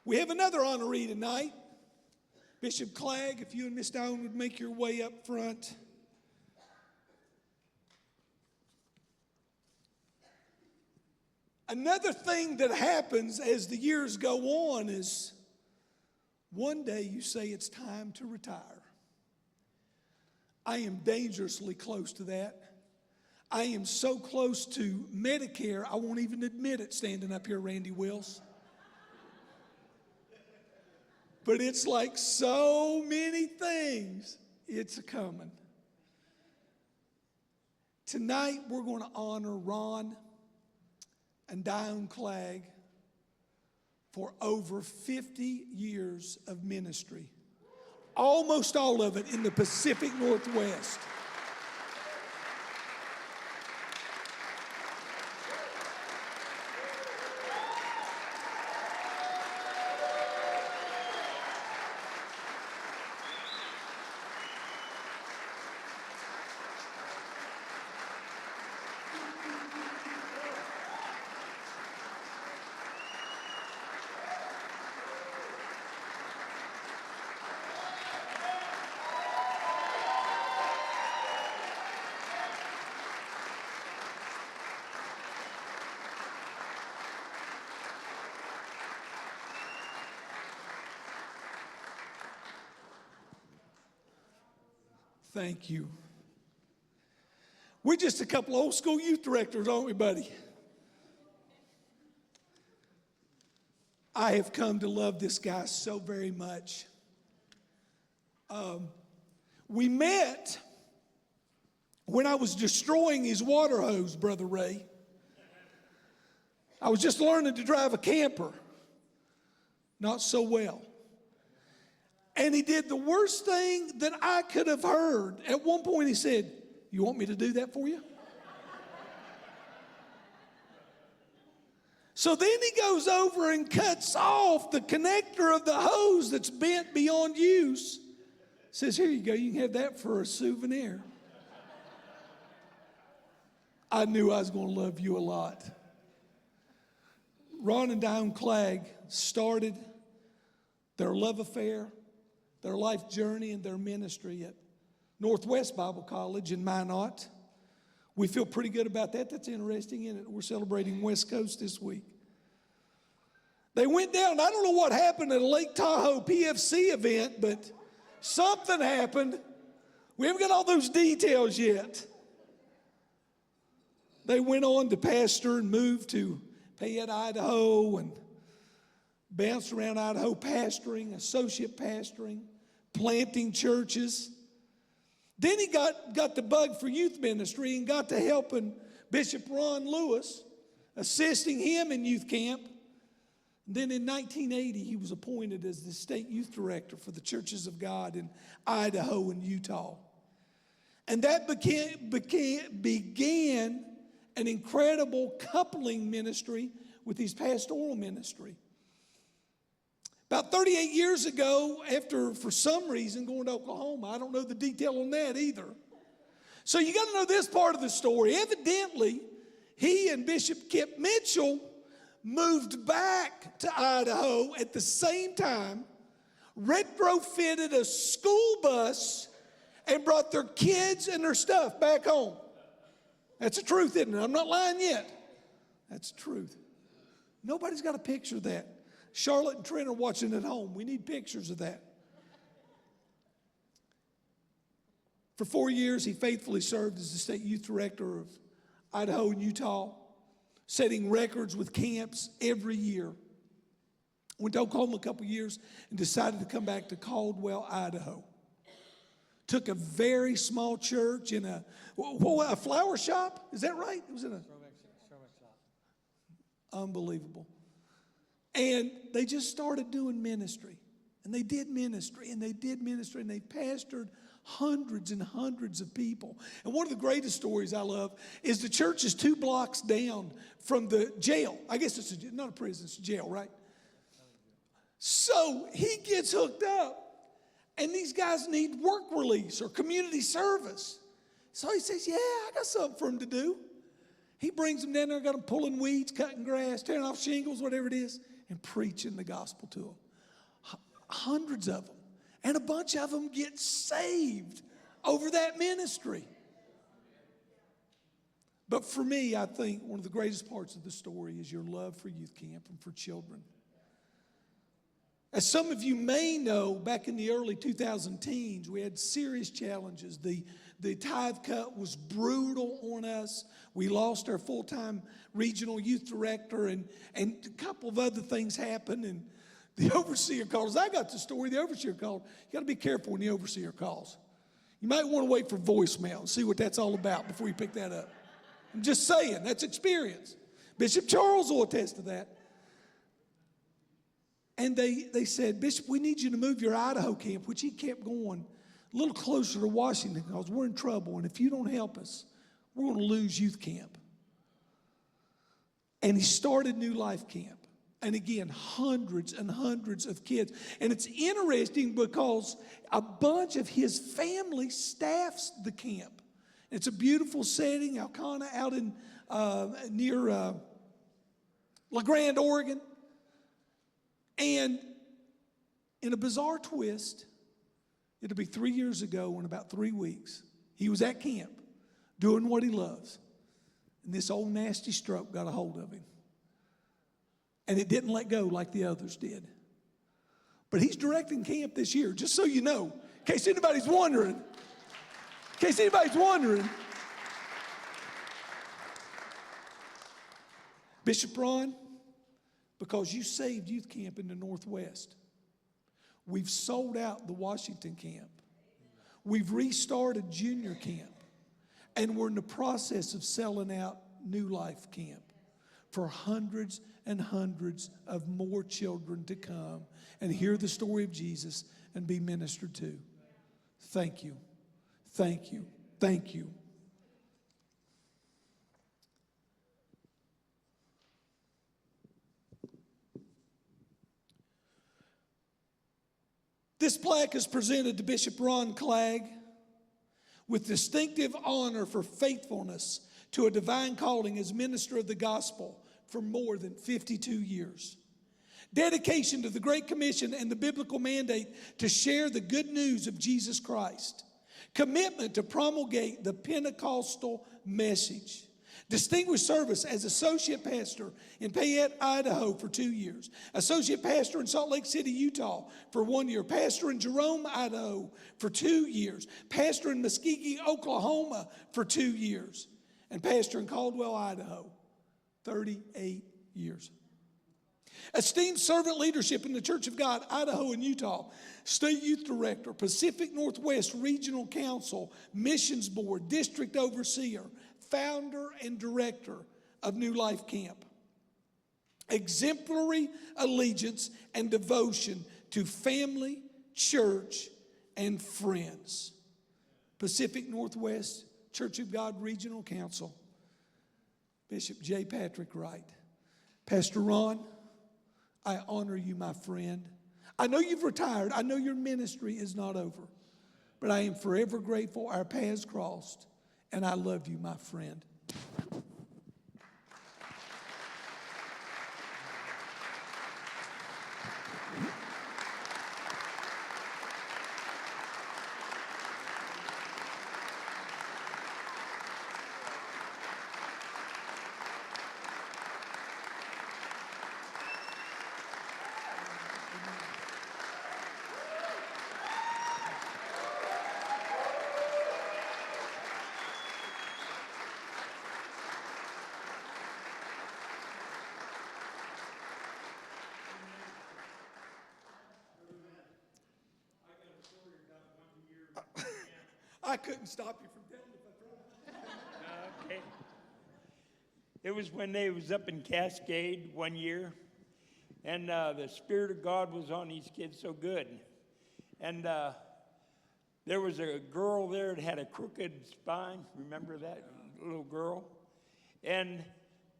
We have another honoree tonight. Bishop Clagg, if you and Miss Dione would make your way up front. Another thing that happens as the years go on is one day you say it's time to retire. I am dangerously close to that. I am so close to Medicare, I won't even admit it standing up here, Randy Wills. But it's like so many things, it's a coming. Tonight we're going to honor Ron and Dione Clagg for over 50 years of ministry. Almost all of it in the Pacific Northwest. Thank you. We're just a couple of old school youth directors, aren't we, buddy? I have come to love this guy so very much. We met when I was destroying his water hose, Brother Ray. I was just learning to drive a camper. Not so well. And he did the worst thing that I could have heard. At one point he said, "You want me to do that for you?" So then he goes over and cuts off the connector of the hose that's bent beyond use. Says, "Here you go, you can have that for a souvenir." I knew I was going to love you a lot. Ron and Dione Clagg started their love affair, their life journey, and their ministry at Northwest Bible College in Minot. We feel pretty good about that. That's interesting, isn't it? We're celebrating West Coast this week. They went down. I don't know what happened at a Lake Tahoe PFC event, but something happened. We haven't got all those details yet. They went on to pastor and moved to Payette, Idaho, and bounced around Idaho pastoring, associate pastoring, planting churches. Then he got the bug for youth ministry and got to helping Bishop Ron Lewis, assisting him in youth camp. And then in 1980, he was appointed as the state youth director for the Churches of God in Idaho and Utah. And that began an incredible coupling ministry with his pastoral ministry. About 38 years ago, after, for some reason, going to Oklahoma, I don't know the detail on that either. So you got to know this part of the story. Evidently, he and Bishop Kip Mitchell moved back to Idaho at the same time, retrofitted a school bus, and brought their kids and their stuff back home. That's the truth, isn't it? I'm not lying yet. That's the truth. Nobody's got a picture of that. Charlotte and Trent are watching at home. We need pictures of that. For 4 years, he faithfully served as the state youth director of Idaho and Utah, setting records with camps every year. Went to Oklahoma a couple years and decided to come back to Caldwell, Idaho. Took a very small church in a flower shop. Is that right? It was in a throwback shop. Unbelievable. And they just started doing ministry. And they did ministry, and they did ministry, and they pastored hundreds and hundreds of people. And one of the greatest stories I love is the church is 2 blocks down from the jail. I guess it's not a prison, it's a jail, right? So he gets hooked up, and these guys need work release or community service. So he says, "Yeah, I got something for them to do." He brings them down there, got them pulling weeds, cutting grass, tearing off shingles, whatever it is. and preaching the gospel to them. Hundreds of them. And a bunch of them get saved over that ministry. But for me, I think one of the greatest parts of the story is your love for youth camp and for children. As some of you may know, back in the early 2010s, we had serious challenges. The tithe cut was brutal on us. We lost our full-time regional youth director, and a couple of other things happened. And the overseer called us. I got the story. The overseer called. You got to be careful when the overseer calls. You might want to wait for voicemail and see what that's all about before you pick that up. I'm just saying, that's experience. Bishop Charles will attest to that. And they said, Bishop, we need you to move your Idaho camp, which he kept going a little closer to Washington because we're in trouble. And if you don't help us, we're going to lose youth camp. And he started New Life Camp. And again, hundreds and hundreds of kids. And it's interesting because a bunch of his family staffs the camp. It's a beautiful setting, Alcana, out in near La Grande, Oregon. And in a bizarre twist, it'll be 3 years ago in about 3 weeks, he was at camp doing what he loves. And this old nasty stroke got a hold of him. And it didn't let go like the others did. But he's directing camp this year, just so you know, in case anybody's wondering. Bishop Ron, because you saved youth camp in the Northwest, we've sold out the Washington camp. We've restarted junior camp. And we're in the process of selling out New Life Camp for hundreds and hundreds of more children to come and hear the story of Jesus and be ministered to. Thank you. Thank you. Thank you. This plaque is presented to Bishop Ron Clagg with distinctive honor for faithfulness to a divine calling as minister of the gospel for more than 52 years. Dedication to the Great Commission and the biblical mandate to share the good news of Jesus Christ. Commitment to promulgate the Pentecostal message. Distinguished service as associate pastor in Payette, Idaho for 2 years. Associate pastor in Salt Lake City, Utah for 1 year. Pastor in Jerome, Idaho for 2 years. Pastor in Muskogee, Oklahoma for 2 years. And pastor in Caldwell, Idaho, 38 years. Esteemed servant leadership in the Church of God, Idaho and Utah. State Youth Director, Pacific Northwest Regional Council, Missions Board, District Overseer, Founder and Director of New Life Camp. Exemplary allegiance and devotion to family, church, and friends. Pacific Northwest Church of God Regional Council, Bishop J. Patrick Wright. Pastor Ron, I honor you, my friend. I know you've retired. I know your ministry is not over. But I am forever grateful our paths crossed. And I love you, my friend. I couldn't stop you from telling if I tried. Okay. It was when they was up in Cascade 1 year, and the Spirit of God was on these kids so good. And there was a girl there that had a crooked spine. Remember that little girl? And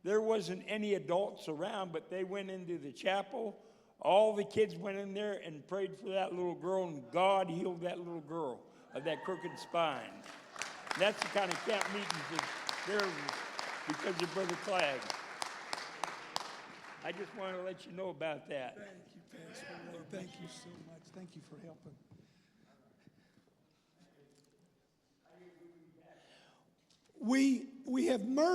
there wasn't any adults around, but they went into the chapel. All the kids went in there and prayed for that little girl, and God healed that little girl of that crooked spine. And that's the kind of camp meetings that there because of Brother Clagg. I just want to let you know about that. Thank you, Pastor Ray. Thank you so much. Thank you for helping. We have merged.